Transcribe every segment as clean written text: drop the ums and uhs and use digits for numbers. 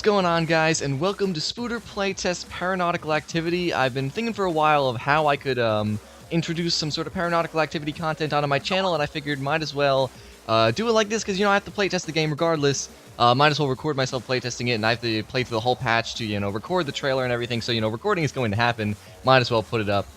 What's going on, guys, and welcome to Spooder Playtest Paranautical Activity. I've been thinking for a while of how I could introduce some sort of Paranautical Activity content onto my channel, and I figured might as well do it like this, because, I have to playtest the game regardless. Might as well record myself playtesting it, and I have to play through the whole patch to, record the trailer and everything, so, recording is going to happen. Might as well put it up.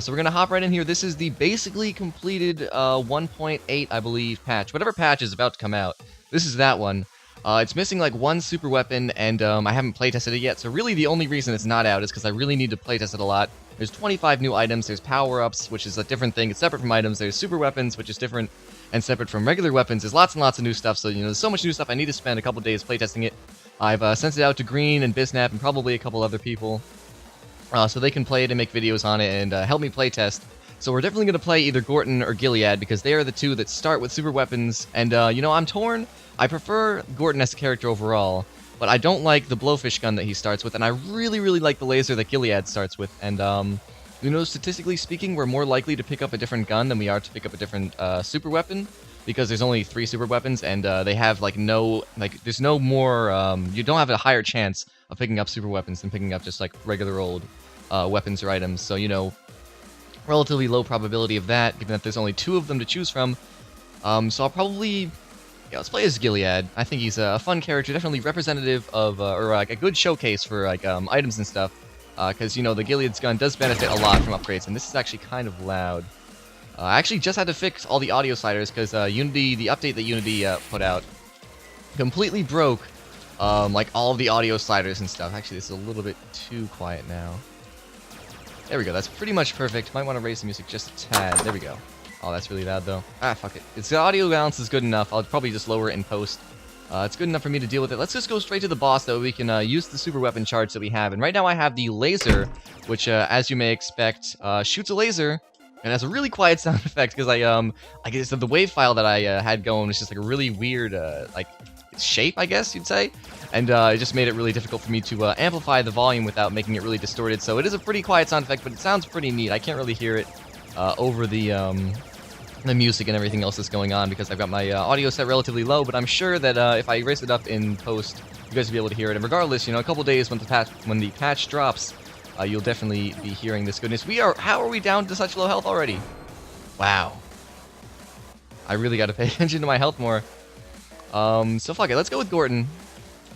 So we're going to hop right in here. This is the basically completed 1.8, I believe, patch. Whatever patch is about to come out. This is that one. It's missing like one super weapon, and I haven't playtested it yet, so really the only reason it's not out is because I really need to playtest it a lot. There's 25 new items, there's power-ups, which is a different thing, it's separate from items, there's super weapons, which is different and separate from regular weapons, there's lots and lots of new stuff, so there's so much new stuff I need to spend a couple days playtesting it. I've sent it out to Green and Bisnap and probably a couple other people, so they can play it and make videos on it and help me playtest. So we're definitely going to play either Gorton or Gilead, because they are the two that start with super weapons, and I'm torn. I prefer Gorton as a character overall, but I don't like the Blowfish gun that he starts with, and I really, really like the laser that Gilead starts with, and, statistically speaking, we're more likely to pick up a different gun than we are to pick up a different, super weapon, because there's only 3 super weapons, and, they have, there's no more, you don't have a higher chance of picking up super weapons than picking up just, regular old, weapons or items, so, relatively low probability of that, given that there's only 2 of them to choose from, so I'll probably... Yeah, let's play as Gilead. I think he's a fun character, definitely representative of, a good showcase for, items and stuff. Because, the Gilead's gun does benefit a lot from upgrades, and this is actually kind of loud. I actually just had to fix all the audio sliders, because Unity, the update that Unity put out, completely broke, all of the audio sliders and stuff. Actually, this is a little bit too quiet now. There we go, that's pretty much perfect. Might want to raise the music just a tad. There we go. Oh, that's really loud, though. Ah, fuck it. The audio balance is good enough. I'll probably just lower it in post. It's good enough for me to deal with it. Let's just go straight to the boss, though. We can use the super weapon charge that we have. And right now I have the laser, which, as you may expect, shoots a laser and has a really quiet sound effect, because I guess the wave file that I had going was just a really weird, shape, I guess you'd say. And it just made it really difficult for me to amplify the volume without making it really distorted. So it is a pretty quiet sound effect, but it sounds pretty neat. I can't really hear it over the music and everything else that's going on, because I've got my audio set relatively low, but I'm sure that if I raise it up in post, you guys will be able to hear it. And regardless, a couple days when the patch drops, you'll definitely be hearing this goodness. How are we down to such low health already? Wow. I really got to pay attention to my health more. So fuck it, let's go with Gorton.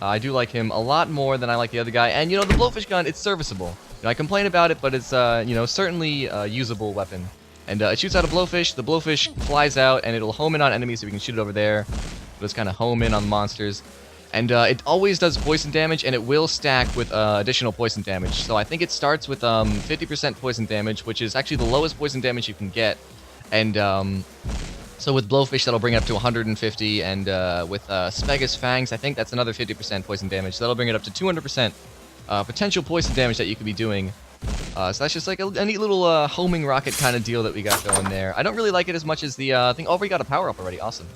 I do like him a lot more than I like the other guy, and the Blowfish gun, it's serviceable. I complain about it, but it's certainly a usable weapon. And it shoots out a Blowfish, the Blowfish flies out, and it'll home in on enemies, so we can shoot it over there. It'll just kind of home in on the monsters. And it always does poison damage, and it will stack with additional poison damage. So I think it starts with 50% poison damage, which is actually the lowest poison damage you can get. And so with Blowfish, that'll bring it up to 150, and with Speiga's Fangs, I think that's another 50% poison damage. So that'll bring it up to 200% potential poison damage that you could be doing. So that's just like a neat little homing rocket kind of deal that we got going there. I don't really like it as much as the thing. Oh, we got a power up already. Awesome.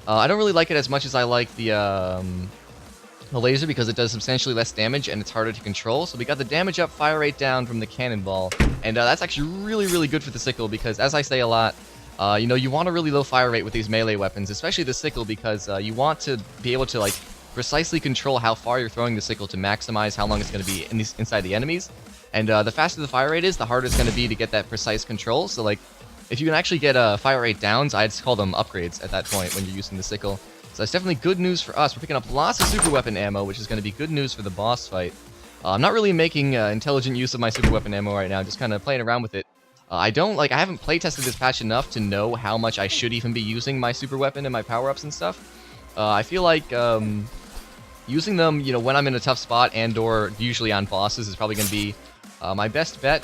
I don't really like it as much as I like the laser, because it does substantially less damage and it's harder to control. So we got the damage up, fire rate down from the cannonball, and that's actually really, really good for the sickle, because as I say a lot, you want a really low fire rate with these melee weapons, especially the sickle, because you want to be able to precisely control how far you're throwing the sickle to maximize how long it's going to be inside the enemies. And the faster the fire rate is, the harder it's going to be to get that precise control. So, if you can actually get fire rate downs, I'd call them upgrades at that point when you're using the sickle. So that's definitely good news for us. We're picking up lots of super weapon ammo, which is going to be good news for the boss fight. I'm not really making intelligent use of my super weapon ammo right now, just kind of playing around with it. I haven't playtested this patch enough to know how much I should even be using my super weapon and my power-ups and stuff. I feel like using them, when I'm in a tough spot and/or usually on bosses is probably going to be my best bet.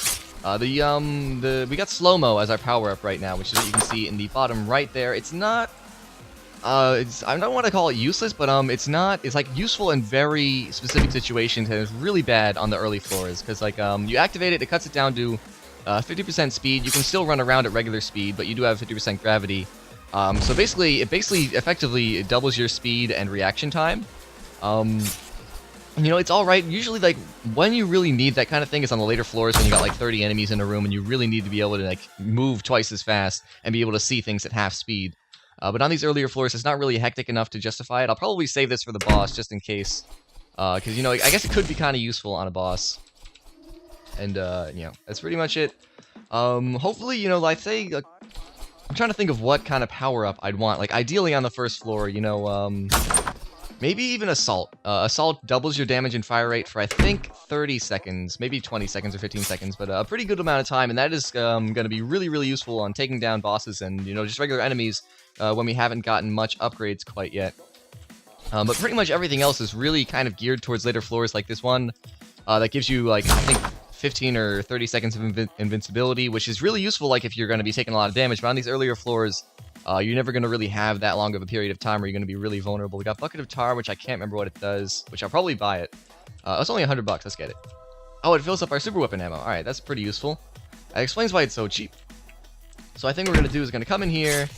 We got slow-mo as our power-up right now, which is what you can see in the bottom right there. It's not, I don't want to call it useless, but it's useful in very specific situations, and it's really bad on the early floors, because you activate it, it cuts it down to 50% speed. You can still run around at regular speed, but you do have 50% gravity. So basically, it effectively doubles your speed and reaction time. It's alright. Usually, when you really need that kind of thing is on the later floors, when you got 30 enemies in a room and you really need to be able to move twice as fast and be able to see things at half speed. But on these earlier floors, it's not really hectic enough to justify it. I'll probably save this for the boss just in case Because, you know, I guess it could be kind of useful on a boss. And, you know, that's pretty much it. Hopefully, you know, like, say, I'm trying to think of what kind of power-up I'd want. Like, ideally on the first floor, you know, maybe even Assault. Assault doubles your damage and fire rate for, I think, 30 seconds. Maybe 20 seconds or 15 seconds, but a pretty good amount of time. And that is going to be really, really useful on taking down bosses and, you know, just regular enemies when we haven't gotten much upgrades quite yet. But pretty much everything else is really kind of geared towards later floors, like this one. That gives you, like, I think 15 or 30 seconds of invincibility, which is really useful, like, if you're going to be taking a lot of damage. But on these earlier floors, you're never going to really have that long of a period of time where you're going to be really vulnerable. We got Bucket of Tar, which I can't remember what it does, which I'll probably buy it. It's only $100, let's get it. Oh, it fills up our Superweapon ammo. Alright, that's pretty useful. That explains why it's so cheap. So I think what we're going to do is going to come in here,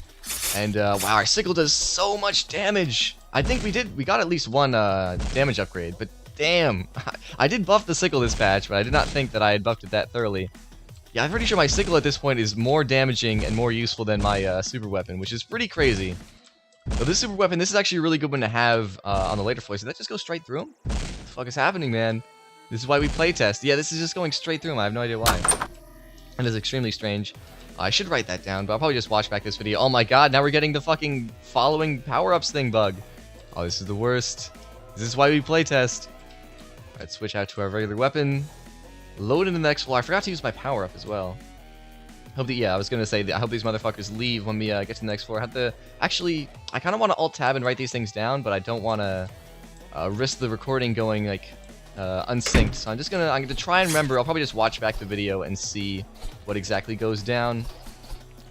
and, wow, our sickle does so much damage! I think we got at least one, damage upgrade, but damn! I did buff the sickle this patch, but I did not think that I had buffed it that thoroughly. Yeah, I'm pretty sure my sickle at this point is more damaging and more useful than my, super weapon, which is pretty crazy. So this super weapon, this is actually a really good one to have, on the later floors. Did that just go straight through him? What the fuck is happening, man? This is why we playtest. Yeah, this is just going straight through him. I have no idea why. That is extremely strange. I should write that down, but I'll probably just watch back this video. Oh my god, now we're getting the fucking following power-ups thing bug. Oh, this is the worst. This is why we playtest. Let's switch out to our regular weapon. Load into the next floor. I forgot to use my power-up as well. Hope that, yeah, I was gonna say that I hope these motherfuckers leave when we get to the next floor. I have to actually, I kind of want to alt-tab and write these things down, but I don't want to risk the recording going like unsynced. So I'm gonna try and remember. I'll probably just watch back the video and see what exactly goes down.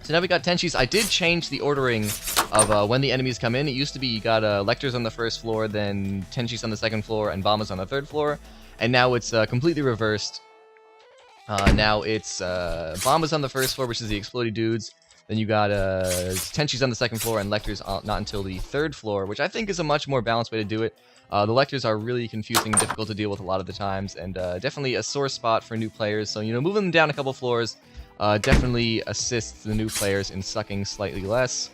So now we got Tenshis. I did change the ordering of when the enemies come in. It used to be you got Lectors on the first floor, then Tenshis on the second floor, and Bombas on the third floor. And now it's completely reversed. Now it's Bombas on the first floor, which is the explodey dudes. Then you got Tenshis on the second floor, and Lectors not until the third floor, which I think is a much more balanced way to do it. The Lectors are really confusing and difficult to deal with a lot of the times, and definitely a sore spot for new players. So, you know, moving them down a couple floors definitely assists the new players in sucking slightly less.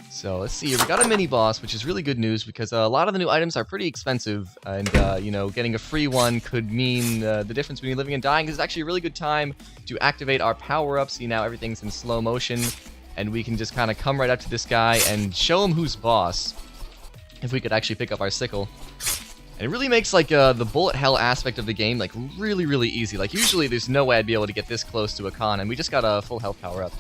So let's see here. We got a mini boss, which is really good news because a lot of the new items are pretty expensive, and you know, getting a free one could mean the difference between living and dying. This is actually a really good time to activate our power-ups. See, now everything's in slow motion, and we can just kind of come right up to this guy and show him who's boss. If we could actually pick up our sickle. And it really makes, like, the bullet hell aspect of the game, like, really, really easy. Like, usually there's no way I'd be able to get this close to a con, and we just got a full health power-up.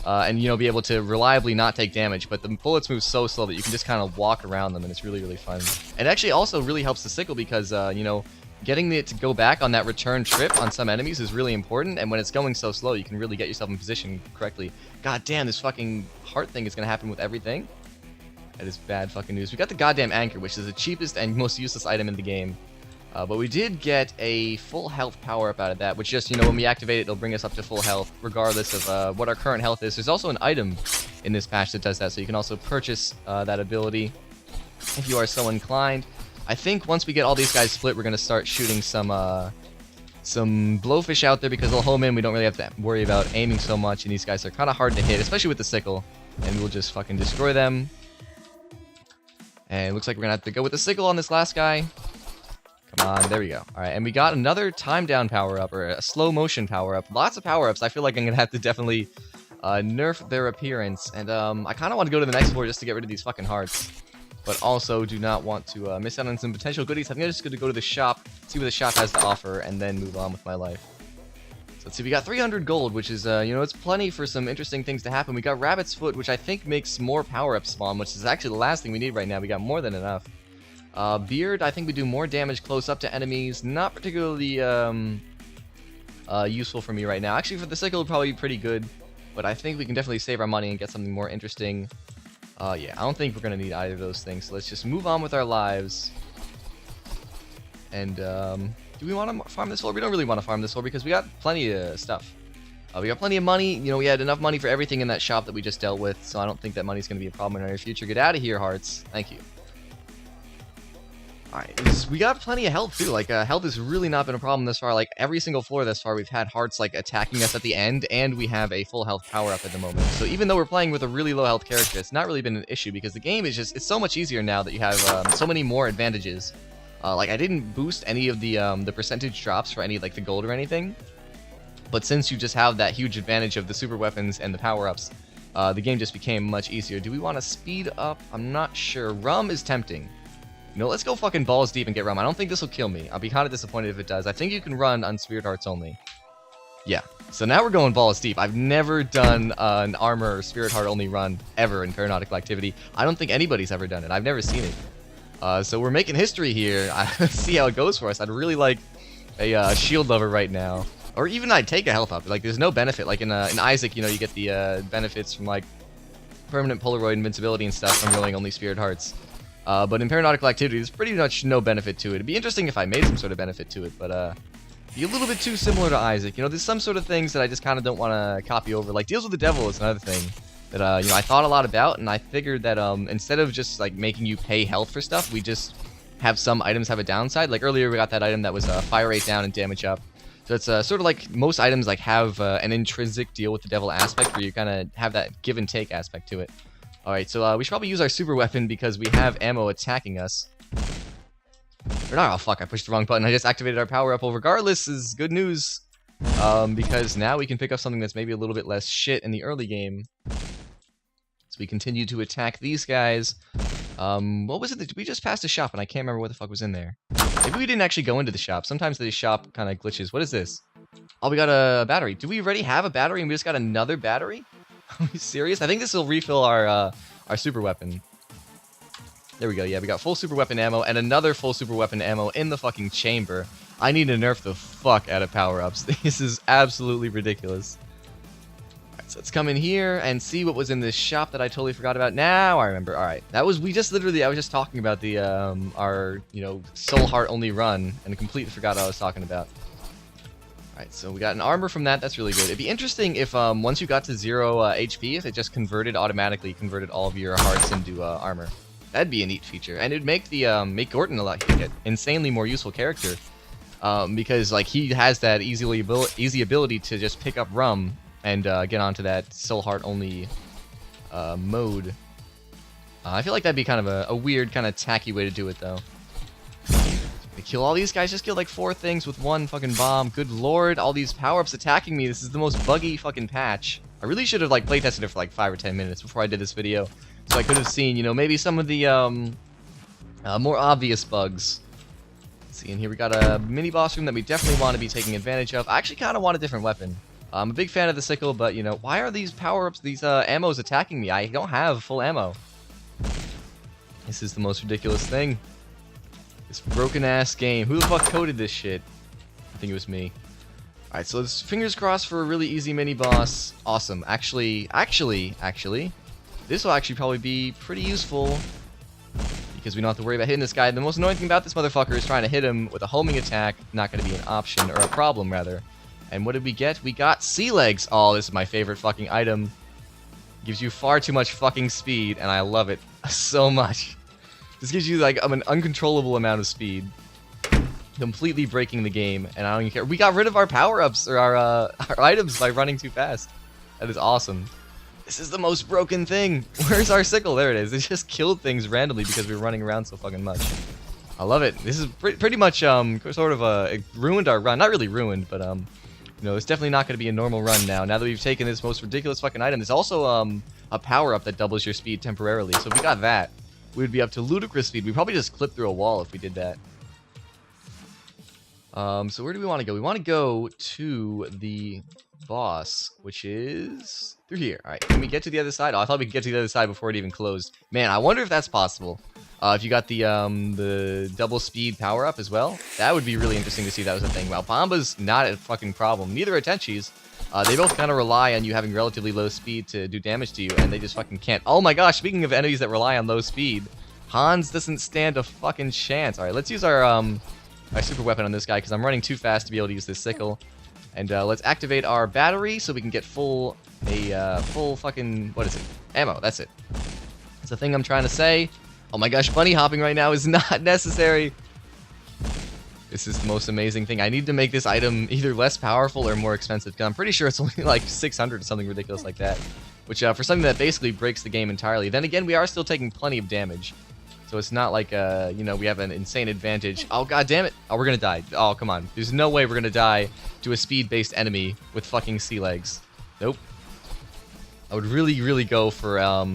And, you know, be able to reliably not take damage, but the bullets move so slow that you can just kind of walk around them, and it's really, really fun. And actually also really helps the sickle because, you know, getting it to go back on that return trip on some enemies is really important, and when it's going so slow, you can really get yourself in position correctly. God damn, this fucking heart thing is gonna happen with everything. That is bad fucking news. We got the goddamn anchor, which is the cheapest and most useless item in the game. But we did get a full health power-up out of that, which just, you know, when we activate it, it'll bring us up to full health, regardless of what our current health is. There's also an item in this patch that does that, so you can also purchase that ability if you are so inclined. I think once we get all these guys split, we're going to start shooting some blowfish out there because they'll home in. We don't really have to worry about aiming so much, and these guys are kind of hard to hit, especially with the sickle. And we'll just fucking destroy them. And it looks like we're going to have to go with the sickle on this last guy. Come on, there we go. Alright, and we got another time down power-up, or a slow motion power-up. Lots of power-ups. I feel like I'm going to have to definitely nerf their appearance. And I kind of want to go to the next floor just to get rid of these fucking hearts. But also do not want to miss out on some potential goodies. I'm just going to go to the shop, see what the shop has to offer, and then move on with my life. So let's see, we got 300 gold, which is, you know, it's plenty for some interesting things to happen. We got Rabbit's Foot, which I think makes more power-ups spawn, which is actually the last thing we need right now. We got more than enough. Beard, I think we do more damage close up to enemies. Not particularly useful for me right now. Actually, for the sickle, probably pretty good. But I think we can definitely save our money and get something more interesting. Yeah, I don't think we're going to need either of those things. So let's just move on with our lives. And, do we want to farm this floor? We don't really want to farm this floor because we got plenty of stuff. We got plenty of money. You know, we had enough money for everything in that shop that we just dealt with. So I don't think that money's going to be a problem in our future. Get out of here, hearts. Thank you. Alright, we got plenty of health, too. Like, health has really not been a problem this far. Like, every single floor this far, we've had hearts, like, attacking us at the end, and we have a full health power-up at the moment. So even though we're playing with a really low health character, it's not really been an issue, because the game is just, it's so much easier now that you have so many more advantages Like, I didn't boost any of the percentage drops for any, like, the gold or anything. But since you just have that huge advantage of the super weapons and the power-ups, the game just became much easier. Do we want to speed up? I'm not sure. Rum is tempting. You know, let's go fucking balls deep and get rum. I don't think this will kill me. I'll be kind of disappointed if it does. I think you can run on Spirit Hearts only. Yeah. So now we're going balls deep. I've never done an armor or Spirit Heart only run ever in Paranautical Activity. I don't think anybody's ever done it. I've never seen it. So we're making history here. Let's see how it goes for us. I'd really like a shield lover right now. Or even I'd take a health up. Like, there's no benefit. Like, in Maaaaagic, you know, you get the benefits from, like, permanent Polaroid invincibility and stuff from rolling only Spirit Hearts. But in Paranautical Activity, there's pretty much no benefit to it. It'd be interesting if I made some sort of benefit to it, but, be a little bit too similar to Isaac. You know, there's some sort of things that I just kind of don't want to copy over. Like, Deals with the Devil is another thing that, you know, I thought a lot about, and I figured that, instead of just, like, making you pay health for stuff, we just have some items have a downside. Like, earlier we got that item that was, fire rate down and damage up. So it's sort of like most items like have an intrinsic deal with the devil aspect where you kind of have that give and take aspect to it. Alright, so we should probably use our super weapon because we have ammo attacking us. Or not, oh fuck, I pushed the wrong button. I just activated our power up. Well, regardless is good news. Because now we can pick up something that's maybe a little bit less shit in the early game. So we continue to attack these guys. What was it? Did we just pass the shop and I can't remember what the fuck was in there? Maybe we didn't actually go into the shop. Sometimes the shop kind of glitches. What is this? Oh, we got a battery. Do we already have a battery and we just got another battery? Are we serious? I think this will refill our super weapon. There we go. Yeah, we got full super weapon ammo and another full super weapon ammo in the fucking chamber. I need to nerf the fuck out of power-ups. This is absolutely ridiculous. So let's come in here and see what was in this shop that I totally forgot about. Now I remember. All right, that was I was just talking about the our soul heart only run and completely forgot what I was talking about. All right, so we got an armor from that. That's really good. It'd be interesting if once you got to 0 HP, if it just automatically converted all of your hearts into armor. That'd be a neat feature, and it'd make the make Gordon insanely more useful character because like he has that easy ability to just pick up rum and get onto that soul heart only mode. I feel like that'd be kind of a weird, kind of tacky way to do it, though. We kill all these guys, just killed like 4 things with one fucking bomb. Good lord, all these power-ups attacking me. This is the most buggy fucking patch. I really should have like playtested it for like 5 or 10 minutes before I did this video, so I could have seen, you know, maybe some of the more obvious bugs. Let's see, and here we got a mini boss room that we definitely want to be taking advantage of. I actually kind of want a different weapon. I'm a big fan of the sickle, but, you know, why are these power-ups, these ammos attacking me? I don't have full ammo. This is the most ridiculous thing. This broken-ass game. Who the fuck coded this shit? I think it was me. Alright, so let's fingers crossed for a really easy mini-boss. Awesome. Actually, this will actually probably be pretty useful because we don't have to worry about hitting this guy. The most annoying thing about this motherfucker is trying to hit him with a homing attack. Not going to be an option, or a problem, rather. And what did we get? We got sea legs. Oh, this is my favorite fucking item. Gives you far too much fucking speed, and I love it so much. This gives you like an uncontrollable amount of speed, completely breaking the game, and I don't even care. We got rid of our power-ups or our items by running too fast. That is awesome. This is the most broken thing. Where's our sickle? There it is. It just killed things randomly because we were running around so fucking much. I love it. This is pretty much sort of it ruined our run. Not really ruined, but you know, it's definitely not going to be a normal run now. Now that we've taken this most ridiculous fucking item, there's also a power-up that doubles your speed temporarily. So if we got that, we would be up to ludicrous speed. We'd probably just clip through a wall if we did that. So where do we want to go? We want to go to the boss, which is through here. All right, can we get to the other side? Oh, I thought we could get to the other side before it even closed. Man, I wonder if that's possible. If you got the double speed power up as well, that would be really interesting to see if that was a thing. Well, Bomba's not a fucking problem. Neither are Tenchi's. They both kind of rely on you having relatively low speed to do damage to you, and they just fucking can't. Oh my gosh, speaking of enemies that rely on low speed, Hans doesn't stand a fucking chance. All right, let's use our super weapon on this guy because I'm running too fast to be able to use this sickle. And let's activate our battery so we can get full fucking, what is it? Ammo, that's it. That's the thing I'm trying to say. Oh my gosh, bunny hopping right now is not necessary. This is the most amazing thing. I need to make this item either less powerful or more expensive, because I'm pretty sure it's only like 600 or something ridiculous like that. Which, for something that basically breaks the game entirely. Then again, we are still taking plenty of damage. So it's not like, you know, we have an insane advantage. Oh, god damn it. Oh, we're gonna die. Oh, come on. There's no way we're gonna die to a speed-based enemy with fucking sea legs. Nope. I would really go for, a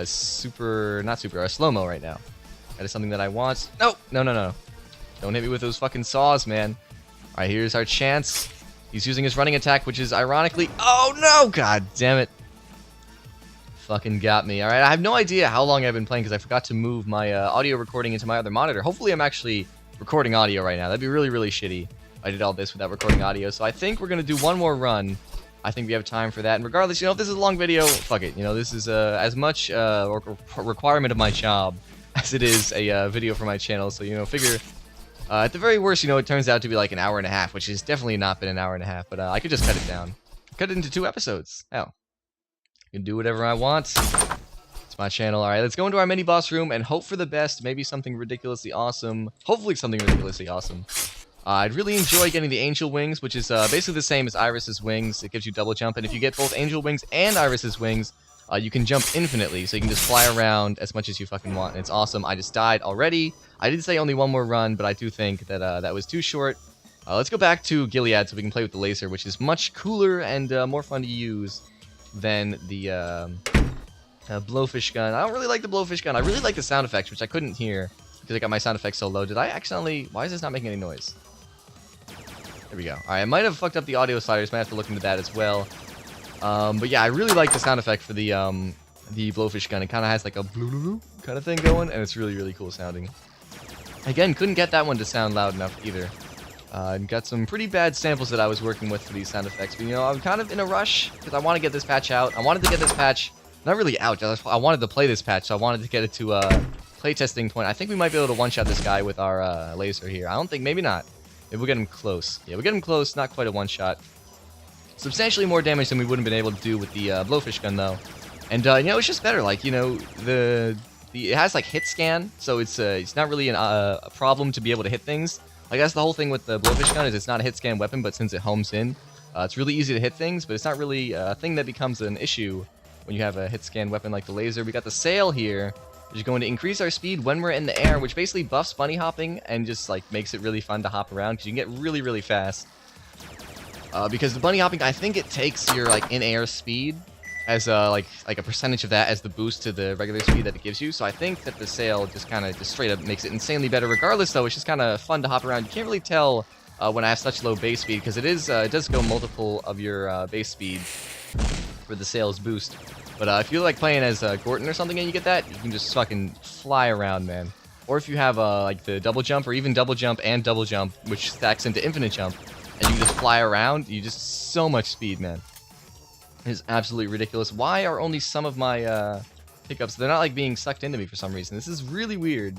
slow-mo right now. That is something that I want. No. Don't hit me with those fucking saws, man. Alright, here's our chance. He's using his running attack, which is ironically... Oh, no! God damn it. Fucking got me. Alright, I have no idea how long I've been playing because I forgot to move my audio recording into my other monitor. Hopefully I'm actually recording audio right now. That'd be really shitty if I did all this without recording audio. So I think we're going to do one more run. I think we have time for that. And regardless, you know, if this is a long video, fuck it. You know, this is as much requirement of my job as it is a video for my channel. So, you know, figure... at the very worst, you know, it turns out to be like an hour and a half, which has definitely not been an hour and a half. But I could just cut it down. Cut it into 2 episodes. Hell. I can do whatever I want. It's my channel. Alright, let's go into our mini-boss room and hope for the best. Maybe something ridiculously awesome. Hopefully something ridiculously awesome. I'd really enjoy getting the Angel Wings, which is basically the same as Iris's Wings. It gives you double jump, and if you get both Angel Wings and Iris's Wings, you can jump infinitely, so you can just fly around as much as you fucking want, and it's awesome. I just died already. I did say only one more run, but I do think that that was too short. Let's go back to Gilead so we can play with the laser, which is much cooler and more fun to use than the Blowfish gun. I don't really like the Blowfish gun. I really like the sound effects, which I couldn't hear because I got my sound effects so low. Did I accidentally... Why is this not making any noise? There we go. Alright, I might have fucked up the audio sliders. Might have to look into that as well. But yeah, I really like the sound effect for the Blowfish gun. It kind of has like a blue kind of thing going, and it's really cool sounding. Again, couldn't get that one to sound loud enough either. Got some pretty bad samples that I was working with for these sound effects, but you know, I'm kind of in a rush because I want to get this patch out. I wanted to get this patch, not really out, I wanted to play this patch, so I wanted to get it to playtesting point. I think we might be able to one-shot this guy with our laser here. I don't think, maybe not. Maybe we'll get him close. Yeah, we'll get him close, not quite a one-shot. Substantially more damage than we would have been able to do with the Blowfish gun, though. And, you know, it's just better. Like, you know, it has, like, hit scan, so it's not really a problem to be able to hit things. Like, that's the whole thing with the Blowfish gun, is it's not a hit scan weapon, but since it homes in, it's really easy to hit things, but it's not really a thing that becomes an issue when you have a hit scan weapon like the laser. We got the sail here, which is going to increase our speed when we're in the air, which basically buffs bunny hopping and just, like, makes it really fun to hop around, because you can get really fast. Because the bunny hopping, I think it takes your, like, in-air speed as, like a percentage of that as the boost to the regular speed that it gives you. So I think that the sail just kind of just straight up makes it insanely better. Regardless, though, it's just kind of fun to hop around. You can't really tell when I have such low base speed, because it does go multiple of your base speed for the sail's boost. But if you're, like, playing as Gorton or something and you get that, you can just fucking fly around, man. Or if you have, like, the double jump, or even double jump and double jump, which stacks into infinite jump, and you can just fly around, you just so much speed, man. It's absolutely ridiculous. Why are only some of my pickups, they're not, like, being sucked into me for some reason? This is really weird.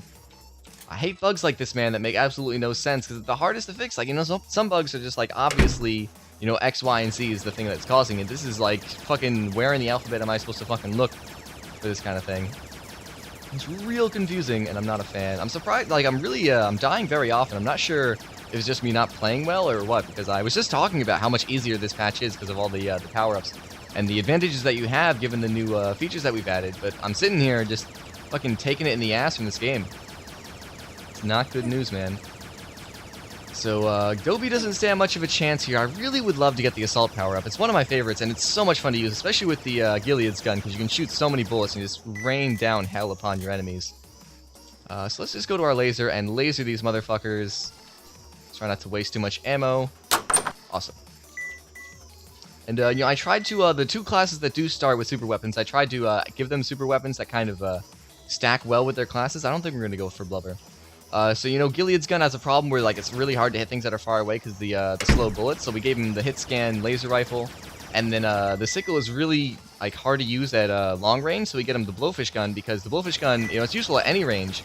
I hate bugs like this, man, that make absolutely no sense, because it's the hardest to fix. Like, you know, some bugs are just, like, obviously, you know, X, Y, and Z is the thing that's causing it. This is, like, fucking, where in the alphabet am I supposed to fucking look for this kind of thing? It's real confusing, and I'm not a fan. I'm surprised, like, I'm dying very often. I'm not sure if it's just me not playing well or what, because I was just talking about how much easier this patch is because of all the power-ups and the advantages that you have given the new features that we've added, but I'm sitting here just fucking taking it in the ass from this game. It's not good news, man. So, Gobi doesn't stand much of a chance here. I really would love to get the Assault power-up. It's one of my favorites, and it's so much fun to use, especially with the Gilead's gun, because you can shoot so many bullets and just rain down hell upon your enemies. So let's just go to our laser and laser these motherfuckers. Try not to waste too much ammo. Awesome. And, you know, I tried to, the 2 classes that do start with super weapons, I tried to give them super weapons that kind of stack well with their classes. I don't think we're going to go for Blubber. So, you know, Gilead's gun has a problem where, like, it's really hard to hit things that are far away because the slow bullets. So we gave him the hit scan laser rifle. And then the sickle is really, like, hard to use at long range. So we get him the Blowfish gun because the Blowfish gun, you know, it's useful at any range.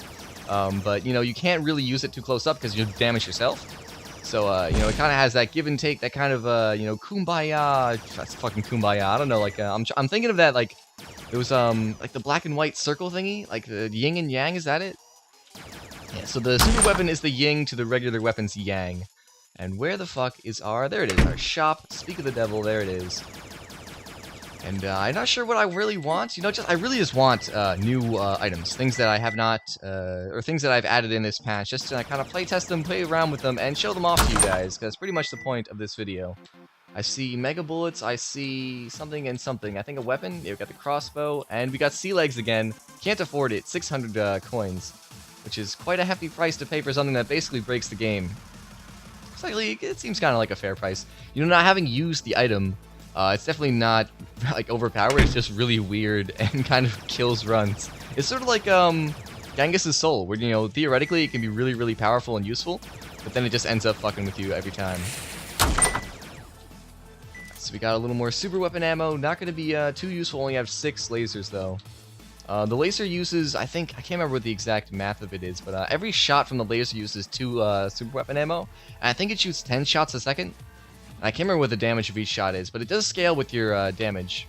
But, you know, you can't really use it too close up because you'll damage yourself. So, you know, it kind of has that give and take, that kind of, you know, kumbaya. That's fucking kumbaya. I don't know, like, I'm thinking of that, like, it was, like, the black and white circle thingy. Like, the yin and yang, is that it? Yeah, so the super weapon is the yin to the regular weapon's yang. And where the fuck is our... There it is, our shop. Speak of the devil, there it is. And I'm not sure what I really want. You know, I really just want new items, things that I have not, or things that I've added in this patch, just to kind of play test them, play around with them, and show them off to you guys, because that's pretty much the point of this video. I see mega bullets, I see something and something. I think a weapon. Yeah, we got the crossbow, and we got sea legs again. Can't afford it. 600 coins, which is quite a hefty price to pay for something that basically breaks the game. Slightly, it seems kind of like a fair price. You know, not having used the item. It's definitely not, like, overpowered, it's just really weird and kind of kills runs. It's sort of like, Genghis' soul, where, you know, theoretically it can be really, really powerful and useful, but then it just ends up fucking with you every time. So we got a little more super weapon ammo, not going to be too useful, only have 6 lasers, though. The laser uses, I can't remember what the exact math of it is, but every shot from the laser uses 2 super weapon ammo, and I think it shoots 10 shots a second. I can't remember what the damage of each shot is, but it does scale with your damage.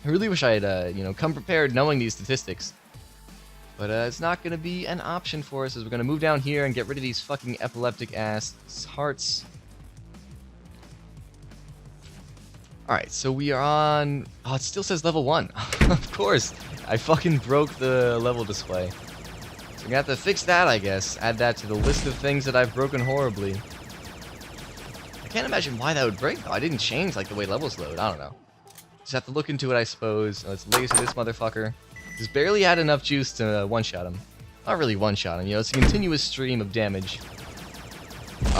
I really wish I had, you know, come prepared knowing these statistics. But it's not going to be an option for us, as we're going to move down here and get rid of these fucking epileptic-ass hearts. Alright, so we are on... Oh, it still says level 1. Of course! I fucking broke the level display. So we're going to have to fix that, I guess. Add that to the list of things that I've broken horribly. I can't imagine why that would break, though. I didn't change, like, the way levels load. I don't know. Just have to look into it, I suppose. Let's laser this motherfucker. Just barely had enough juice to one-shot him. Not really one-shot him, you know, it's a continuous stream of damage.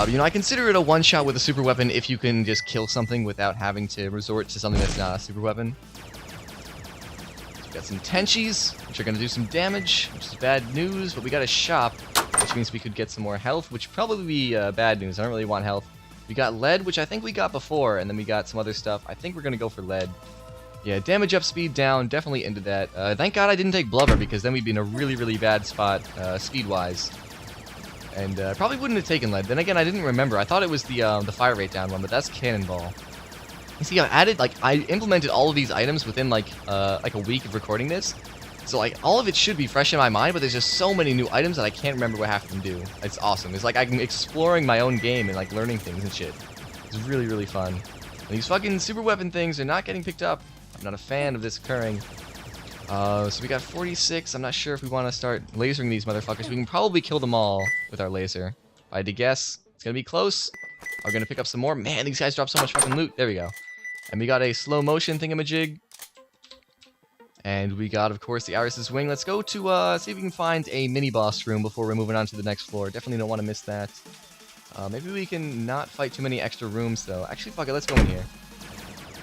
You know, I consider it a one-shot with a super weapon if you can just kill something without having to resort to something that's not a super weapon. So we got some tenchies, which are going to do some damage, which is bad news, but we got a shop, which means we could get some more health, which would probably be bad news. I don't really want health. We got lead, which I think we got before, and then we got some other stuff. I think we're going to go for lead. Yeah, damage up, speed down, definitely into that. Thank God I didn't take blubber, because then we'd be in a really, really bad spot, speed-wise. And probably wouldn't have taken lead. Then again, I didn't remember. I thought it was the fire rate down one, but that's cannonball. You see, I implemented all of these items within, like a week of recording this. So, like, all of it should be fresh in my mind, but there's just so many new items that I can't remember what half of them do. It's awesome. It's like I'm exploring my own game and, like, learning things and shit. It's really, really fun. And these fucking super weapon things are not getting picked up. I'm not a fan of this occurring. So we got 46. I'm not sure if we want to start lasering these motherfuckers. We can probably kill them all with our laser. If I had to guess, it's going to be close. We're going to pick up some more. Man, these guys drop so much fucking loot. There we go. And we got a slow motion thingamajig. And we got, of course, the Iris's Wing. Let's go to, see if we can find a mini-boss room before we're moving on to the next floor. Definitely don't want to miss that. Maybe we can not fight too many extra rooms, though. Actually, fuck it, let's go in here.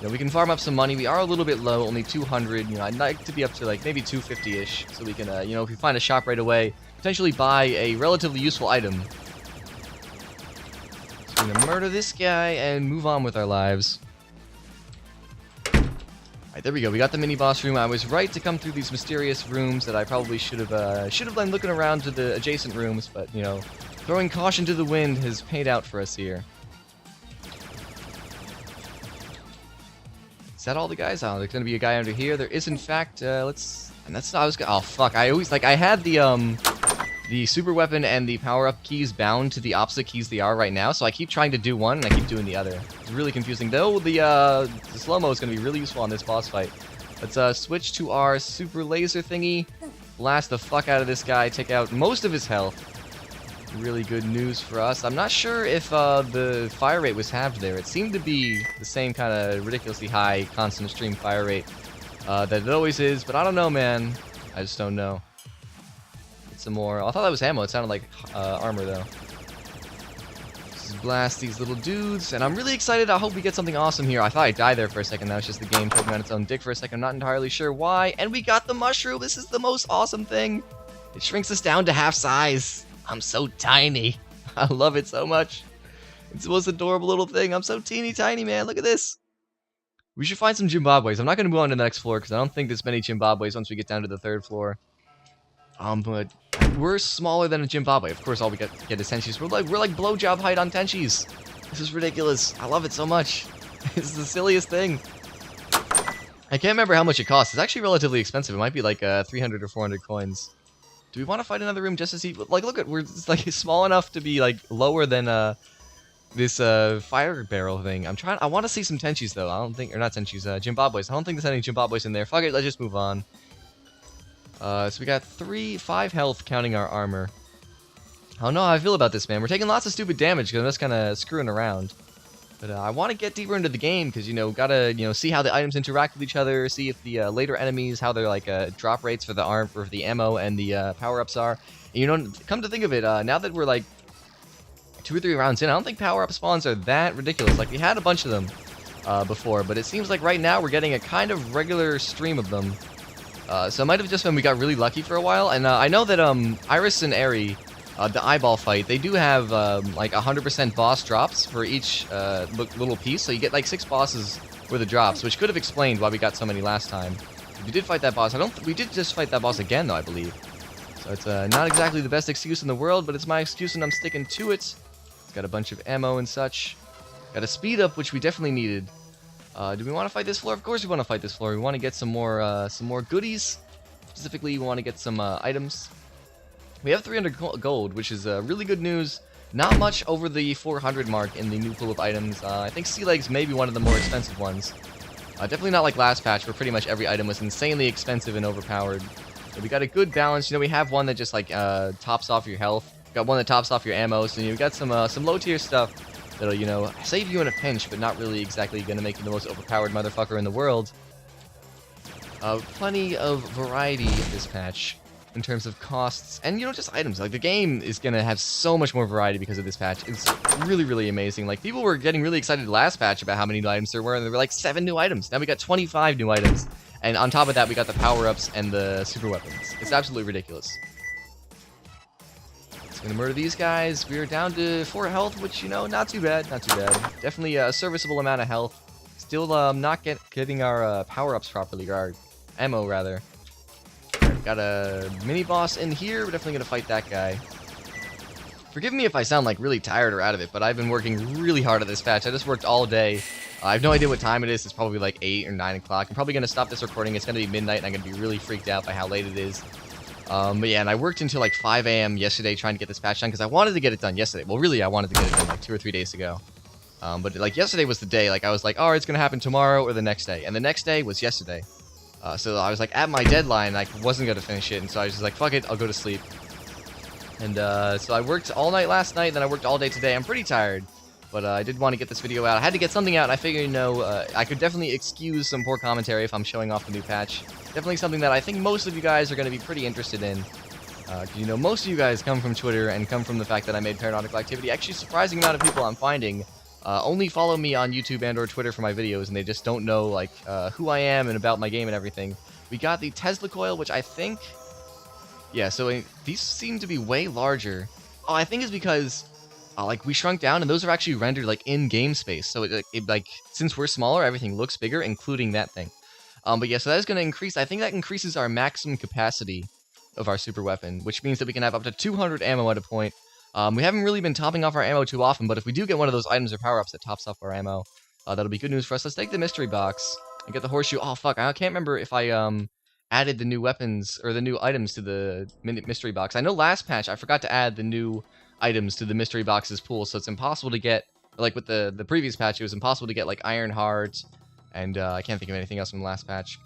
You know, we can farm up some money. We are a little bit low, only 200. You know, I'd like to be up to, like, maybe 250-ish. So we can, you know, if we find a shop right away, potentially buy a relatively useful item. So we're gonna murder this guy and move on with our lives. Alright, there we go. We got the mini-boss room. I was right to come through these mysterious rooms that I probably should have been looking around to the adjacent rooms, but, you know, throwing caution to the wind has paid out for us here. Is that all the guys? Oh, there's gonna be a guy under here. There is, in fact, let's... And that's... oh, fuck. I always... Like, I had the super weapon and the power-up keys bound to the opposite keys they are right now, so I keep trying to do one, and I keep doing the other. It's really confusing. Though, the slow-mo is going to be really useful on this boss fight. Let's switch to our super laser thingy, blast the fuck out of this guy, take out most of his health. Really good news for us. I'm not sure if the fire rate was halved there. It seemed to be the same kind of ridiculously high constant stream fire rate that it always is, but I don't know, man. I just don't know. Some more. I thought that was ammo. It sounded like armor, though. Just blast these little dudes, and I'm really excited. I hope we get something awesome here. I thought I died there for a second. That was just the game choking on its own dick for a second. I'm not entirely sure why. And we got the mushroom. This is the most awesome thing. It shrinks us down to half size. I'm so tiny. I love it so much. It's the most adorable little thing. I'm so teeny tiny, man. Look at this. We should find some Zimbabwe's. I'm not going to move on to the next floor because I don't think there's many Zimbabwe's once we get down to the 3rd floor. But we're smaller than a Zimbabwe. Of course, all we get is tenchies. We're like blowjob height on tenchies. This is ridiculous. I love it so much. It's the silliest thing. I can't remember how much it costs. It's actually relatively expensive. It might be like 300 or 400 coins. Do we want to fight another room just to see? Like, look at we're like small enough to be like lower than this fire barrel thing. I want to see some Tenchis though. I don't think, or not Tenchis, Jimbabwe's. I don't think there's any Jimbabwe's in there. Fuck it, let's just move on. So we got 5 health counting our armor. I don't know how I feel about this, man. We're taking lots of stupid damage because I'm just kind of screwing around. But I want to get deeper into the game because, you know, gotta, you know, see how the items interact with each other, see if the later enemies, how their, like, drop rates for the arm, for the ammo and the power-ups are. And, you know, come to think of it, now that we're, like, 2 or 3 rounds in, I don't think power-up spawns are that ridiculous. Like, we had a bunch of them before, but it seems like right now we're getting a kind of regular stream of them. So it might have just been we got really lucky for a while, and I know that Iris and Aerie, the eyeball fight, they do have like 100% boss drops for each little piece, so you get like 6 bosses worth of drops, which could have explained why we got so many last time. We did fight that boss. We did just fight that boss again, though, I believe. So it's not exactly the best excuse in the world, but it's my excuse and I'm sticking to it. It's got a bunch of ammo and such. Got a speed up, which we definitely needed. Do we want to fight this floor? Of course we want to fight this floor. We want to get some more goodies. Specifically, we want to get some items. We have 300 gold, which is really good news. Not much over the 400 mark in the new pool of items. I think Sea Legs may be one of the more expensive ones. Definitely not like last patch, where pretty much every item was insanely expensive and overpowered. But we got a good balance. You know, we have one that just like tops off your health. Got one that tops off your ammo. So you got some low tier stuff that'll, you know, save you in a pinch, but not really exactly gonna make you the most overpowered motherfucker in the world. Plenty of variety this patch in terms of costs and, you know, just items. Like, the game is gonna have so much more variety because of this patch. It's really, really amazing. Like, people were getting really excited last patch about how many new items there were, and there were like 7 new items. Now we got 25 new items, and on top of that we got the power-ups and the super weapons. It's absolutely ridiculous. Gonna murder these guys. We are down to 4 health, which, you know, not too bad, not too bad. Definitely a serviceable amount of health. Still not getting our power-ups properly, or our ammo, rather. Right, got a mini-boss in here. We're definitely gonna fight that guy. Forgive me if I sound, like, really tired or out of it, but I've been working really hard at this patch. I just worked all day. I have no idea what time it is. It's probably like 8 or 9 o'clock. I'm probably gonna stop this recording. It's gonna be midnight, and I'm gonna be really freaked out by how late it is. But yeah, and I worked until like 5 AM yesterday trying to get this patch done, because I wanted to get it done yesterday. Well, really, I wanted to get it done like 2 or 3 days ago. But like yesterday was the day. Like, I was like, oh, it's gonna happen tomorrow or the next day. And the next day was yesterday. So I was like at my deadline, I wasn't gonna finish it, and so I was just like, fuck it, I'll go to sleep. And so I worked all night last night, then I worked all day today. I'm pretty tired, but I did want to get this video out. I had to get something out, and I figured, you know, I could definitely excuse some poor commentary if I'm showing off the new patch. Definitely something that I think most of you guys are going to be pretty interested in. You know, most of you guys come from Twitter and come from the fact that I made Paranautical Activity. Actually, surprising amount of people I'm finding only follow me on YouTube and or Twitter for my videos, and they just don't know, like, who I am and about my game and everything. We got the Tesla Coil, which I think... Yeah, so these seem to be way larger. Oh, I think it's because, like, we shrunk down, and those are actually rendered, like, in game space. So, like, since we're smaller, everything looks bigger, including that thing. But yeah, so that is going to increase. I think that increases our maximum capacity of our super weapon, which means that we can have up to 200 ammo at a point. We haven't really been topping off our ammo too often, but if we do get one of those items or power-ups that tops off our ammo, that'll be good news for us. Let's take the mystery box and get the horseshoe. Oh, fuck, I can't remember if I added the new weapons or the new items to the mystery box. I know last patch I forgot to add the new items to the mystery box's pool, so it's impossible to get, like with the previous patch, it was impossible to get, like, Iron Heart, and I can't think of anything else from the last patch.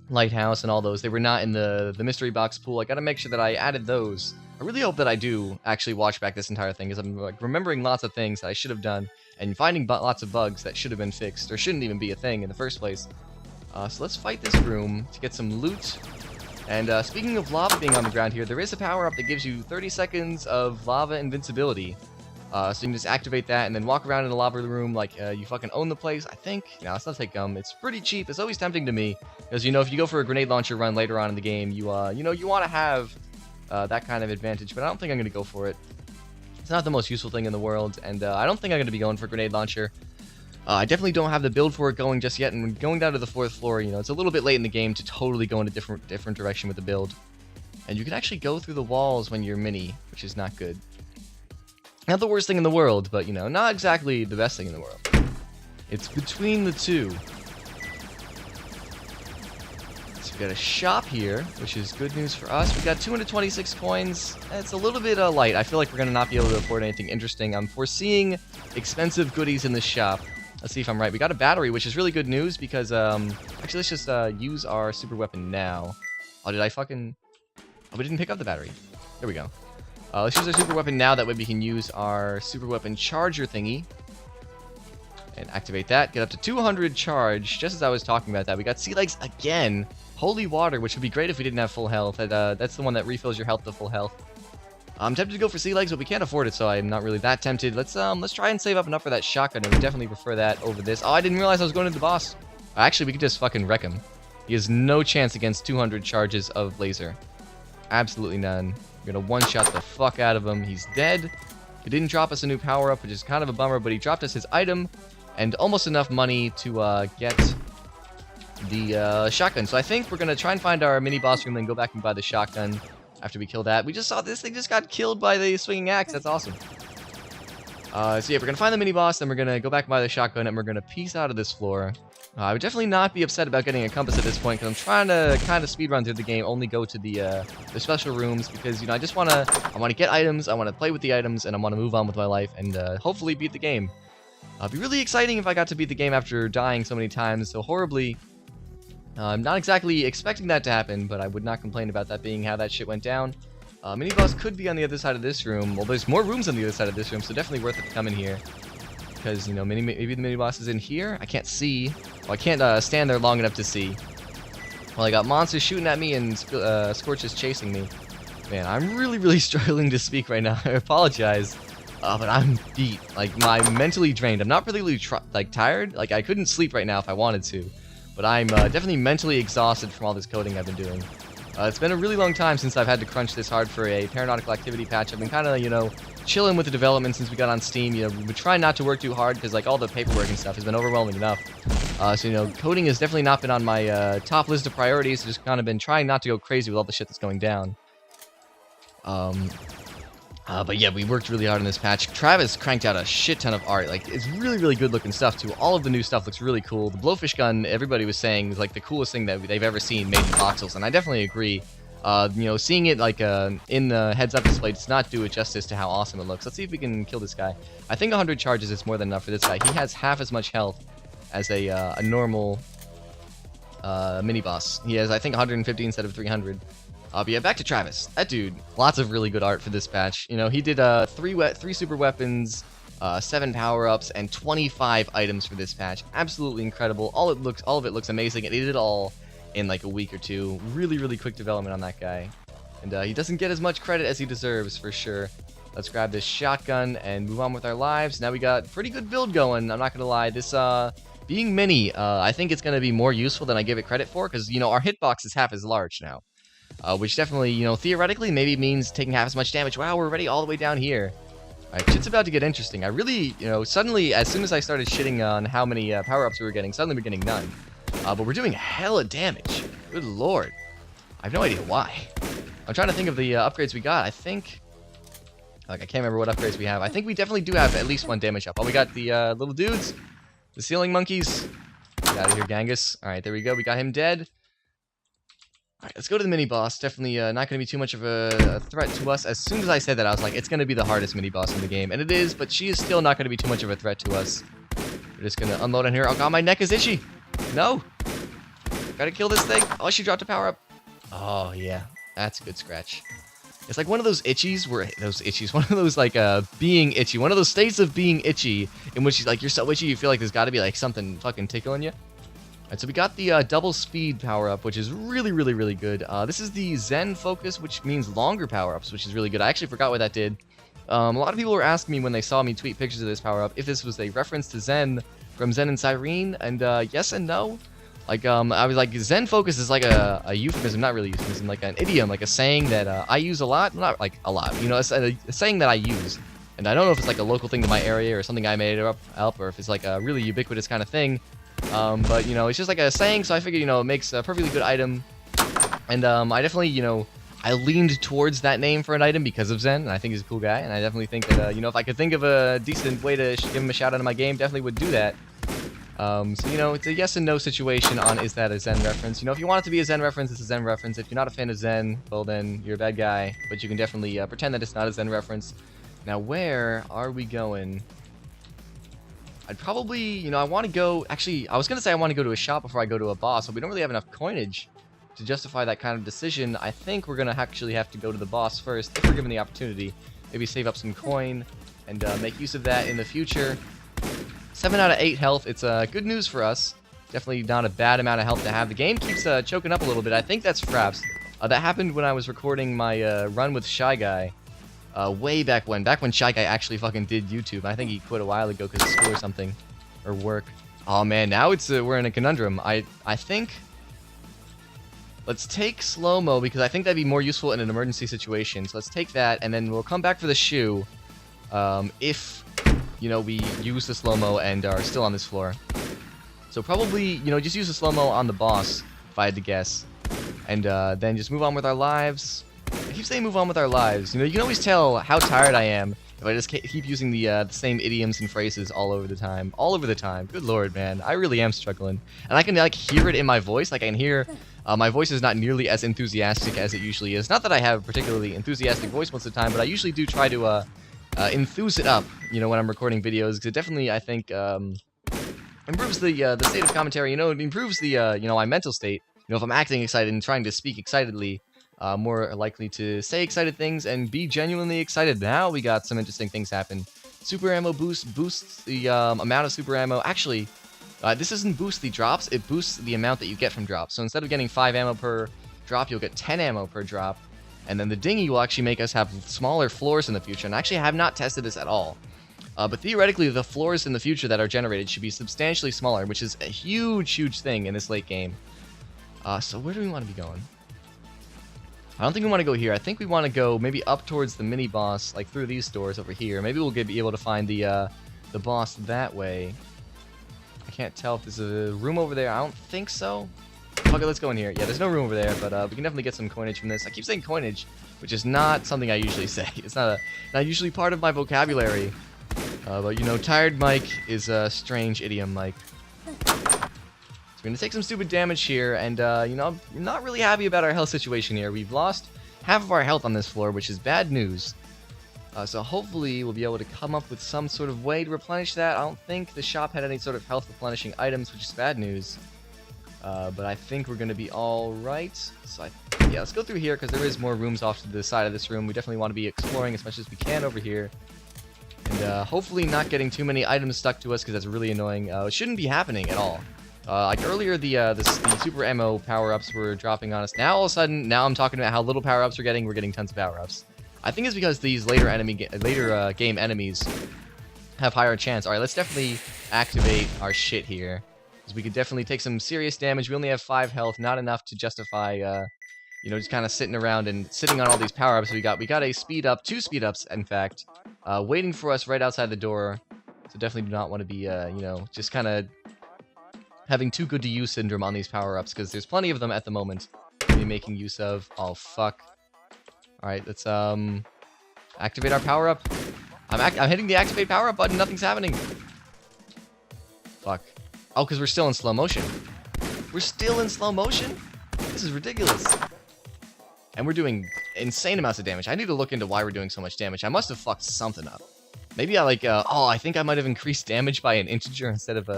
Lighthouse and all those. They were not in the mystery box pool. I gotta make sure that I added those. I really hope that I do actually watch back this entire thing, because I'm, like, remembering lots of things that I should have done, and finding lots of bugs that should have been fixed, or shouldn't even be a thing in the first place. So let's fight this room to get some loot. And speaking of lava being on the ground here, there is a power-up that gives you 30 seconds of lava invincibility. So you can just activate that and then walk around in the lava room like you fucking own the place, I think. No, let's not take gum. It's pretty cheap. It's always tempting to me, because, you know, if you go for a grenade launcher run later on in the game, you know, you want to have that kind of advantage, but I don't think I'm going to go for it. It's not the most useful thing in the world, and I don't think I'm going to be going for grenade launcher. I definitely don't have the build for it going just yet, and going down to the 4th floor, you know, it's a little bit late in the game to totally go in a different direction with the build. And you can actually go through the walls when you're mini, which is not good. Not the worst thing in the world, but, you know, not exactly the best thing in the world. It's between the two. We got a shop here, which is good news for us. We got 226 coins. It's a little bit light. I feel like we're going to not be able to afford anything interesting. I'm foreseeing expensive goodies in the shop. Let's see if I'm right. We got a battery, which is really good news because, actually, let's just use our super weapon now. Oh, did I fucking... Oh, we didn't pick up the battery. There we go. Let's use our super weapon now. That way we can use our super weapon charger thingy. And activate that. Get up to 200 charge. Just as I was talking about that, we got sea legs again. Holy water, which would be great if we didn't have full health. That's the one that refills your health to full health. I'm tempted to go for sea legs, but we can't afford it, so I'm not really that tempted. Let's try and save up enough for that shotgun, and we definitely prefer that over this. Oh, I didn't realize I was going to the boss. Actually, we could just fucking wreck him. He has no chance against 200 charges of laser. Absolutely none. We're gonna one-shot the fuck out of him. He's dead. He didn't drop us a new power-up, which is kind of a bummer, but he dropped us his item and almost enough money to get the shotgun. So I think we're gonna try and find our mini-boss room, then go back and buy the shotgun after we kill that. We just saw this thing just got killed by the swinging axe. That's awesome. So yeah, we're gonna find the mini-boss, then we're gonna go back and buy the shotgun, and we're gonna peace out of this floor. I would definitely not be upset about getting a compass at this point, because I'm trying to kind of speedrun through the game, only go to the special rooms, because, you know, I wanna get items, I wanna play with the items, and I wanna move on with my life, and hopefully beat the game. It'd be really exciting if I got to beat the game after dying so many times so horribly. I'm not exactly expecting that to happen, but I would not complain about that being how that shit went down. Mini-boss could be on the other side of this room. Well, there's more rooms on the other side of this room, so definitely worth it to come in here. Because, you know, maybe the mini-boss is in here? I can't see. Well, I can't stand there long enough to see. Well, I got monsters shooting at me and Scorch is chasing me. Man, I'm really struggling to speak right now. I apologize. But I'm beat. Like, I'm mentally drained. I'm not particularly tired. Like, I couldn't sleep right now if I wanted to. But I'm definitely mentally exhausted from all this coding I've been doing. It's been a really long time since I've had to crunch this hard for a Paranautical Activity patch. I've been kind of, you know, chilling with the development since we got on Steam. You know, we try not to work too hard because, like, all the paperwork and stuff has been overwhelming enough. So, you know, coding has definitely not been on my top list of priorities. Just kind of been trying not to go crazy with all the shit that's going down. But yeah, we worked really hard on this patch. Travis cranked out a shit ton of art. Like, it's really good looking stuff, too. All of the new stuff looks really cool. The Blowfish gun, everybody was saying, is like the coolest thing that they've ever seen made in voxels, and I definitely agree. You know, seeing it like in the heads-up display does not do it justice to how awesome it looks. Let's see if we can kill this guy. I think 100 charges is more than enough for this guy. He has half as much health as a normal mini-boss. He has, I think, 150 instead of 300. But yeah, back to Travis. That dude, lots of really good art for this patch. You know, he did 3 super weapons, 7 power-ups, and 25 items for this patch. Absolutely incredible. All of it looks amazing, and he did it all in like a week or two. Really quick development on that guy. And he doesn't get as much credit as he deserves, for sure. Let's grab this shotgun and move on with our lives. Now we got a pretty good build going, I'm not gonna lie. This, being mini, I think it's gonna be more useful than I give it credit for, because, you know, our hitbox is half as large now. Which definitely, you know, theoretically maybe means taking half as much damage. Wow, we're already all the way down here. Alright, shit's about to get interesting. I really, you know, suddenly, as soon as I started shitting on how many power-ups we were getting, suddenly we're getting none. But we're doing hella damage. Good lord. I have no idea why. I'm trying to think of the upgrades we got. I think... Like, I can't remember what upgrades we have. I think we definitely do have at least 1 damage up. Oh, we got the little dudes. The ceiling monkeys. Get out of here, Genghis. Alright, there we go. We got him dead. Alright, let's go to the mini-boss. Definitely not going to be too much of a threat to us. As soon as I said that, I was like, it's going to be the hardest mini-boss in the game. And it is, but she is still not going to be too much of a threat to us. We're just going to unload on here. Oh god, my neck is itchy! No! Gotta kill this thing. Oh, she dropped a power-up. Oh, yeah. That's a good scratch. It's like one of those itchies where... one of those, like, being itchy. One of those states of being itchy in which, like, you're so itchy you feel like there's gotta be, like, something fucking tickling you. Alright, so we got the double speed power-up, which is really good. This is the Zen focus, which means longer power-ups, which is really good. I actually forgot what that did. A lot of people were asking me when they saw me tweet pictures of this power-up if this was a reference to Zen from Zen and Cyrene, and yes and no. Like, I was like, Zen focus is like a euphemism, not really euphemism, like an idiom, like a saying that I use a lot. Not like a lot, you know, it's a saying that I use. And I don't know if it's like a local thing to my area or something I made up, or if it's like a really ubiquitous kind of thing. But, you know, it's just like a saying, so I figured, you know, it makes a perfectly good item. And I definitely, you know, I leaned towards that name for an item because of Zen, and I think he's a cool guy, and I definitely think that, you know, if I could think of a decent way to give him a shout out in my game, definitely would do that. So, you know, it's a yes and no situation on is that a Zen reference. You know, if you want it to be a Zen reference, it's a Zen reference. If you're not a fan of Zen, well then, you're a bad guy. But you can definitely pretend that it's not a Zen reference. Now, where are we going? I'd probably, you know, I want to go... Actually, I was going to say I want to go to a shop before I go to a boss, but we don't really have enough coinage to justify that kind of decision. I think we're going to actually have to go to the boss first, if we're given the opportunity. Maybe save up some coin and make use of that in the future. 7 out of 8 health. It's good news for us. Definitely not a bad amount of health to have. The game keeps choking up a little bit. I think that's Fraps. That happened when I was recording my run with Shy Guy. Way back when Shy Guy actually fucking did YouTube. I think he quit a while ago because of school or something. Or work. Oh man, now it's we're in a conundrum. I think... Let's take slow-mo because I think that'd be more useful in an emergency situation. So let's take that and then we'll come back for the shoe. If... you know, we use the slow-mo and are still on this floor. So probably, you know, just use the slow-mo on the boss, if I had to guess. And then just move on with our lives. I keep saying move on with our lives. You know, you can always tell how tired I am if I just keep using the same idioms and phrases all over the time. All over the time. Good lord, man. I really am struggling. And I can, like, hear it in my voice. Like, I can hear my voice is not nearly as enthusiastic as it usually is. Not that I have a particularly enthusiastic voice most of the time, but I usually do try to... enthuse it up, you know, when I'm recording videos, because it definitely, I think, improves the state of commentary, you know, it improves the, you know, my mental state. You know, if I'm acting excited and trying to speak excitedly, more likely to say excited things and be genuinely excited. Now we got some interesting things happen. Super ammo boosts the amount of super ammo. Actually, this doesn't boost the drops, it boosts the amount that you get from drops. So instead of getting 5 ammo per drop, you'll get 10 ammo per drop. And then the Dingy will actually make us have smaller floors in the future. And actually, I have not tested this at all. But theoretically, the floors in the future that are generated should be substantially smaller, which is a huge, huge thing in this late game. So where do we want to be going? I don't think we want to go here. I think we want to go maybe up towards the mini-boss, like through these doors over here. Maybe we'll be able to find the boss that way. I can't tell if there's a room over there. I don't think so. Okay, let's go in here. Yeah, there's no room over there, but we can definitely get some coinage from this. I keep saying coinage, which is not something I usually say. It's not usually part of my vocabulary. But, you know, tired Mike is a strange idiom, Mike. So we're going to take some stupid damage here, and, you know, I'm not really happy about our health situation here. We've lost half of our health on this floor, which is bad news. So hopefully we'll be able to come up with some sort of way to replenish that. I don't think the shop had any sort of health replenishing items, which is bad news. But I think we're going to be alright. So, yeah, let's go through here, because there is more rooms off to the side of this room. We definitely want to be exploring as much as we can over here. And hopefully not getting too many items stuck to us, because that's really annoying. It shouldn't be happening at all. Like earlier, the super ammo power-ups were dropping on us. Now, all of a sudden, now I'm talking about how little power-ups we're getting tons of power-ups. I think it's because these later game enemies have higher chance. Alright, let's definitely activate our shit here. We could definitely take some serious damage. We only have 5 health, not enough to justify, you know, just kind of sitting around and sitting on all these power-ups we got. We got a speed up, 2 speed ups, in fact, waiting for us right outside the door. So definitely do not want to be, you know, just kind of having too good to use syndrome on these power-ups, because there's plenty of them at the moment to be making use of. Oh, fuck. Alright, let's, activate our power-up. I'm hitting the activate power-up button, nothing's happening. Fuck. Oh, because we're still in slow motion. We're still in slow motion? This is ridiculous. And we're doing insane amounts of damage. I need to look into why we're doing so much damage. I must have fucked something up. Maybe I, like, oh, I think I might have increased damage by an integer instead of,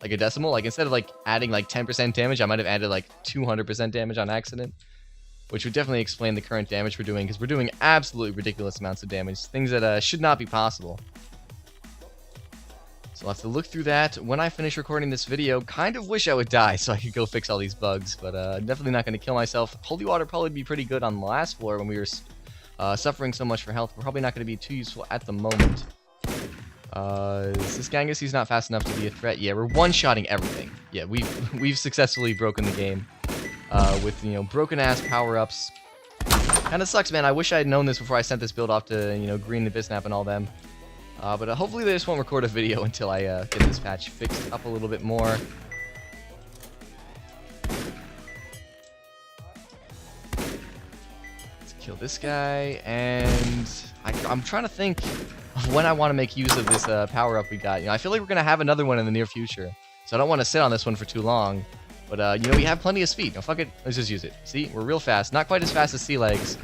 like, a decimal. Like, instead of, like, adding, like, 10% damage, I might have added, like, 200% damage on accident. Which would definitely explain the current damage we're doing, because we're doing absolutely ridiculous amounts of damage. Things that, should not be possible. So I'll have to look through that when I finish recording this video. Kind of wish I would die so I could go fix all these bugs, but I'm definitely not going to kill myself. Holy water probably be pretty good on the last floor when we were suffering so much for health. We're probably not going to be too useful at the moment. Is this Genghis? He's not fast enough to be a threat. Yeah, we're one-shotting everything. Yeah, we've successfully broken the game with, you know, broken-ass power-ups. Kind of sucks, man. I wish I had known this before I sent this build off to, you know, Green and Bisnap and all them. But hopefully they just won't record a video until I get this patch fixed up a little bit more. Let's kill this guy, and I'm trying to think of when I want to make use of this power-up we got. You know, I feel like we're going to have another one in the near future. So I don't want to sit on this one for too long. But, you know, we have plenty of speed. No, fuck it. Let's just use it. See? We're real fast. Not quite as fast as sea legs.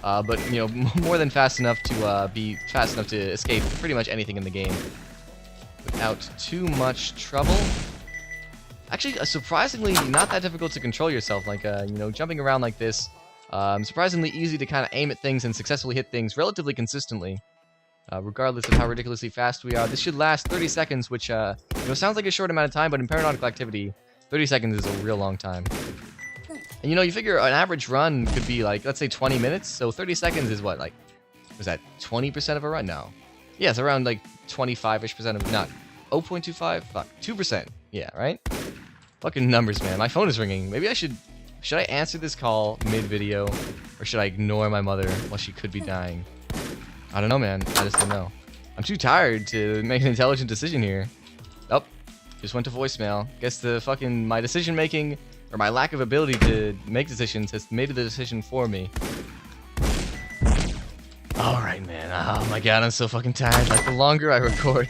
But, you know, more than fast enough to be fast enough to escape pretty much anything in the game without too much trouble. Actually, surprisingly not that difficult to control yourself. Like, you know, jumping around like this, surprisingly easy to kind of aim at things and successfully hit things relatively consistently. Regardless of how ridiculously fast we are. This should last 30 seconds, which, you know, sounds like a short amount of time, but in Paranautical Activity, 30 seconds is a real long time. And, you know, you figure an average run could be, like, let's say 20 minutes, so 30 seconds is what, like, was that 20% of a run? No. Yeah, it's around, like, 25-ish% of, not, 0.25? Fuck, 2%. Yeah, right? Fucking numbers, man. My phone is ringing. Maybe I should I answer this call mid-video, or should I ignore my mother while she could be dying? I don't know, man. I just don't know. I'm too tired to make an intelligent decision here. Oh, just went to voicemail. Guess my decision-making, or my lack of ability to make decisions has made the decision for me. Alright, man. Oh my god, I'm so fucking tired. Like, the longer I record,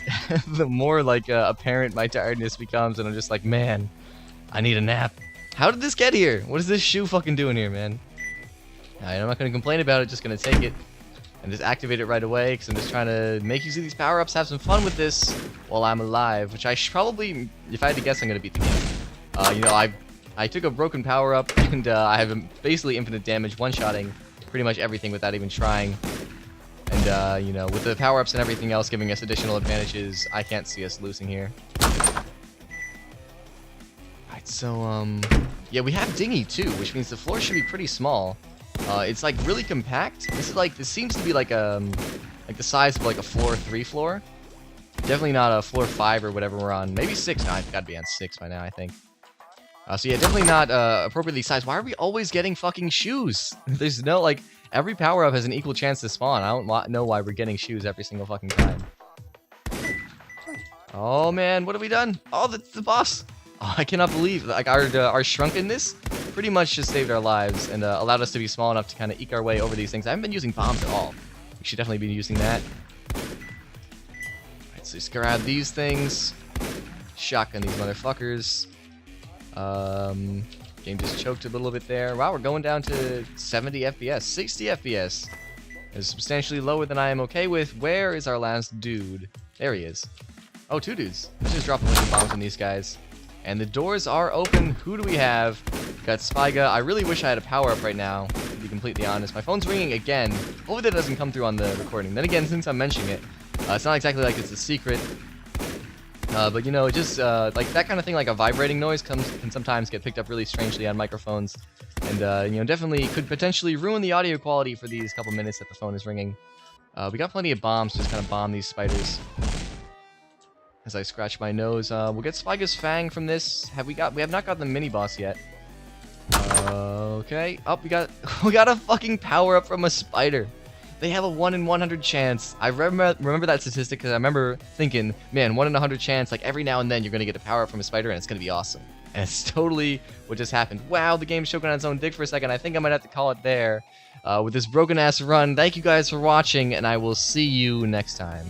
the more, like, apparent my tiredness becomes, and I'm just like, man, I need a nap. How did this get here? What is this shoe fucking doing here, man? Alright, I'm not gonna complain about it, just gonna take it and just activate it right away, because I'm just trying to make use of these power-ups, have some fun with this while I'm alive, which I should probably, if I had to guess, I'm gonna beat the game. You know, I took a broken power-up, and I have basically infinite damage, one-shotting pretty much everything without even trying. And, you know, with the power-ups and everything else giving us additional advantages, I can't see us losing here. Alright, so, yeah, we have Dingy, too, which means the floor should be pretty small. It's, like, really compact. This seems to be, like the size of, like, a floor 3 floor. Definitely not a floor 5 or whatever we're on. Maybe 6. No, I've got to be on 6 by now, I think. So, yeah, definitely not appropriately sized. Why are we always getting fucking shoes? There's no, like, every power-up has an equal chance to spawn. I don't know why we're getting shoes every single fucking time. Oh, man, what have we done? Oh, that's the boss. Oh, I cannot believe, like, our shrunkenness pretty much just saved our lives and allowed us to be small enough to kind of eke our way over these things. I haven't been using bombs at all. We should definitely be using that. Alright, so just grab these things. Shotgun these motherfuckers. Game just choked a little bit there. Wow, we're going down to 70 FPS. 60 FPS. It's substantially lower than I am okay with. Where is our last dude? There he is. Oh, 2 dudes. Let's just drop a bunch of bombs on these guys. And the doors are open. Who do we have? Got Speiga. I really wish I had a power-up right now, to be completely honest. My phone's ringing again. Hopefully that doesn't come through on the recording. Then again, since I'm mentioning it, it's not exactly like it's a secret. But, you know, just, like, that kind of thing, like a vibrating noise can sometimes get picked up really strangely on microphones. And, you know, definitely could potentially ruin the audio quality for these couple minutes that the phone is ringing. We got plenty of bombs to just kind of bomb these spiders. As I scratch my nose, we'll get Speiga's Fang from this. We have not got the mini-boss yet. Okay. Oh, we got a fucking power-up from a spider. They have a 1 in 100 chance. I remember that statistic because I remember thinking, man, 1 in 100 chance, like every now and then you're going to get a power-up from a spider and it's going to be awesome. And it's totally what just happened. Wow, the game's choking on its own dick for a second. I think I might have to call it there with this broken-ass run. Thank you guys for watching, and I will see you next time.